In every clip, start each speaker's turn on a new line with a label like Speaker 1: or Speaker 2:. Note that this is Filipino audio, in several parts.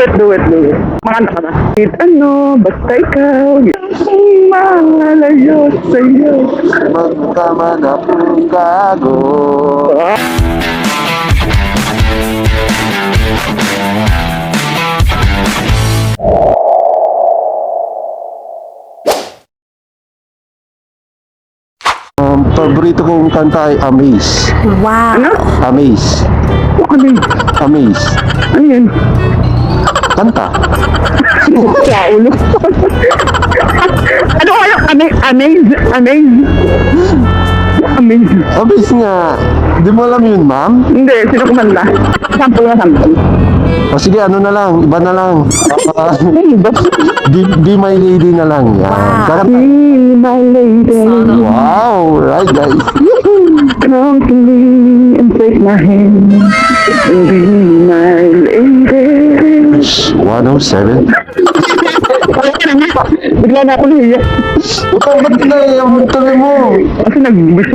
Speaker 1: Do it. Makanta ka na. Kahit ano, basta ikaw, yung malayo sa'yo.
Speaker 2: Magkama na pong gago. Paborito kong kanta ay Amaze.
Speaker 3: Wow.
Speaker 1: Ano?
Speaker 2: Amaze.
Speaker 1: Ano yun?
Speaker 2: Amaze.
Speaker 1: Ano yun?
Speaker 2: Kanta.
Speaker 1: Sa ulo. Ano kaya? Amaze.
Speaker 2: Amaze nga. Di mo alam yun, ma'am?
Speaker 1: Hindi, sino kumanda? Sample.
Speaker 2: O sige, ano na lang. Iba na lang. Be my lady na lang. Yan. Kakanta.
Speaker 1: Be my lady.
Speaker 2: Wow. Right, guys.
Speaker 1: Come to me and take my hand. Be my lady.
Speaker 2: 107.
Speaker 1: Bigla na ako nahiya.
Speaker 2: Ba't na yung tuloy mo?
Speaker 1: Kasi nag-wish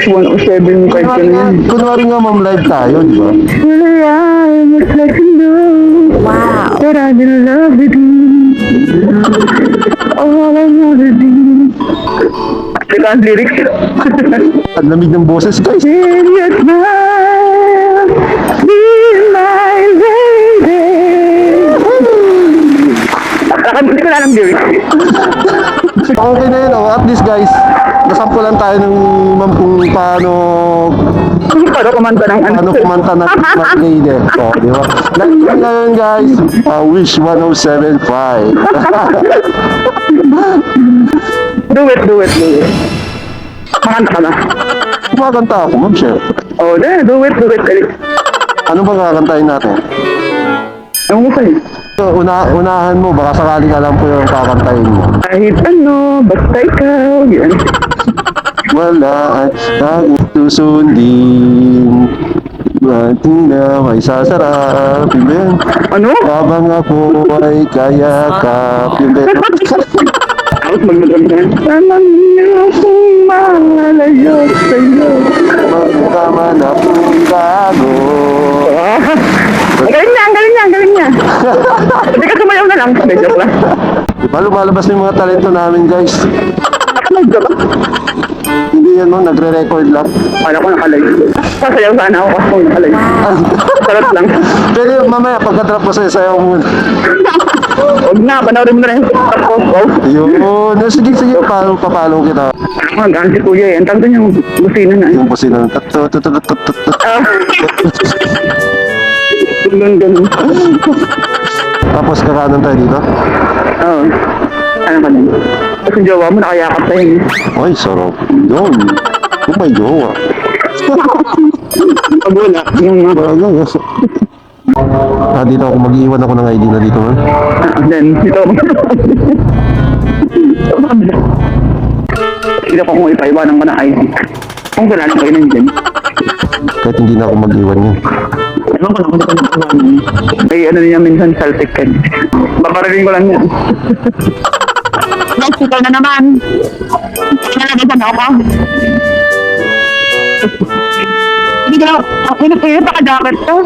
Speaker 1: 107 kahit ka na yun.
Speaker 2: Kunwari nga, ma'am, live tayo, di ba?
Speaker 1: Well, I must let you know
Speaker 3: Wow.
Speaker 1: that I'm in love with you. All I wanna be. Teka ang lyrics.
Speaker 2: Ang lamig ng boses, guys.
Speaker 1: Will you smile? Be my lady. Hindi ko na alam lyrics.
Speaker 2: Okay na yun, oh. At least, guys, nasampulan tayo ng ma'am kung paano
Speaker 1: Kumanta ng ano.
Speaker 2: kumanta ng mga lady. O, di ba? Ngayon, guys, Wish 1075.
Speaker 1: Do it. Makanta ka na.
Speaker 2: Kumakanta ako, ma'am, sir.
Speaker 1: Oh, do it.
Speaker 2: Ano ba kakantahin natin?
Speaker 1: Ewan ko sa'yo.
Speaker 2: So, unahan mo, baka sakaling alam ko yung kakantahin mo.
Speaker 1: Kahit ano, basta ikaw. Yan.
Speaker 2: Wala ang susundin. Bating na may sasarap. Yun ba yun?
Speaker 1: Ano?
Speaker 2: Habang ako ay kayakap. Yun ba yun?
Speaker 1: Tapos magmadam na. Alam niyo kung malayo sa'yo.
Speaker 2: Magkama na pong gago.
Speaker 1: Ang galing niya. Hindi ka sumayaw na lang. Medyo lang.
Speaker 2: Diba lumalabas yung mga talento namin, guys?
Speaker 1: Medyo ba?
Speaker 2: Hindi yan, no? Nagre-record lang.
Speaker 1: Kala ko nakalay. Pasayaw sana ako kasi kung nakalay. Sarap lang.
Speaker 2: Pero mamaya, pagka-drop ko sa'yo, sayaw muna.
Speaker 1: Huwag na, panoorin mo na yung tapos. Oh.
Speaker 2: Yun. Sige, papalo kita.
Speaker 1: Hanggang si Kuya eh. Ang tawag doon yung busina na.
Speaker 2: Yung pusina.
Speaker 1: Ganun.
Speaker 2: Tapos kakanan tayo dito.
Speaker 1: Oo. Ano ka din? Kasi yung jowa mo nakayakap sa'yo.
Speaker 2: Ay, sarap. Yun. Oh my God.
Speaker 1: Pag wala, yung
Speaker 2: Dito ako mag-iwan ako ng ID na dito, man.
Speaker 1: then, dito. Dito ko kung ipaiwanan ko ng ID. Kung wala na kayo nandiyan.
Speaker 2: Kahit hindi na ako mag-iwan yun.
Speaker 1: Ewan ko na kung dito nagkawanan. May ano niya minsan, saltik ka. Babaraling ko lang yan. Hospital na naman. Nalagasan na ako. Hindi ka na, ako nakita ka jacket to.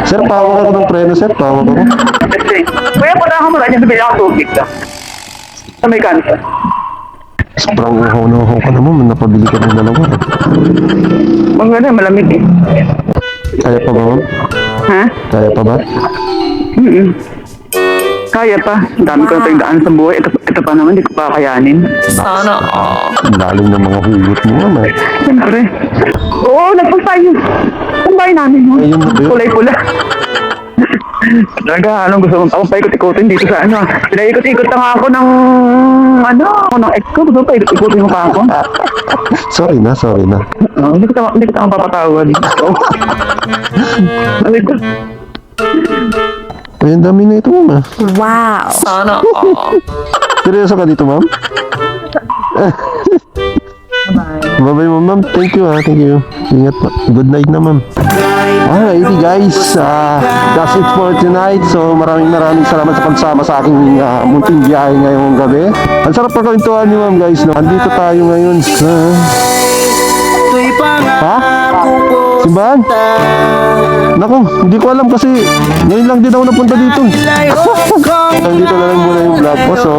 Speaker 2: Sir, pawak ako ng preno, sir. Pawak ako.
Speaker 1: Kasi, kuya pa na ako marami sa bilang tubig ka. Sa may kansa.
Speaker 2: Sobrang uhaw na uhaw ka naman. Napabili ka ng dalawa.
Speaker 1: Ang ganda, malamig eh.
Speaker 2: Kaya pa ba, ma'am?
Speaker 1: Ha?
Speaker 2: Kaya pa ba?
Speaker 1: Kaya pa. Ang dami ko na tayong daan sa buhay. Ito pa naman, hindi ko pa kayanin.
Speaker 3: Sana
Speaker 2: Ang lalim ng mga hugot mo, ma'am.
Speaker 1: Siyempre. Oo, nagpas tayo. Ang bahay namin mo.
Speaker 2: Ayun na ba yun?
Speaker 1: Kulay-pula. Talaga, anong gusto mong ako paikot-ikotin dito sa ano. Pinaikot-ikot na nga ako ng ng ex ko. Gusto mo paikot-ikotin mo pa ako.
Speaker 2: Sorry na.
Speaker 1: Hindi kita mapapatawad. Sabi ko,
Speaker 2: Ay, ang dami na ito, ma'am.
Speaker 3: wow. Sana
Speaker 2: Seryoso ka dito, ma'am? Bye-bye, ma'am. Thank you, Thank you. Ingat po. Good night na, ma'am. Alrighty, guys. That's it for tonight. So, maraming salamat sa pagsama sa aking munting biyahe ngayong gabi. Ang sarap pagkawentuhan niyo, ma'am, guys. No? Andito tayo ngayon sa... Ha? Simbahan? Nako, hindi ko alam kasi ngayon lang din ako napunta dito. Dito na lang muna yung vlog ko. So,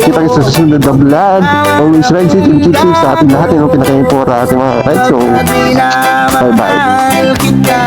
Speaker 2: kita kayo sa susunod na vlog. Always ride safe and keep safe sa ating lahat. Yung pinaka-importante mga ride. So, bye-bye.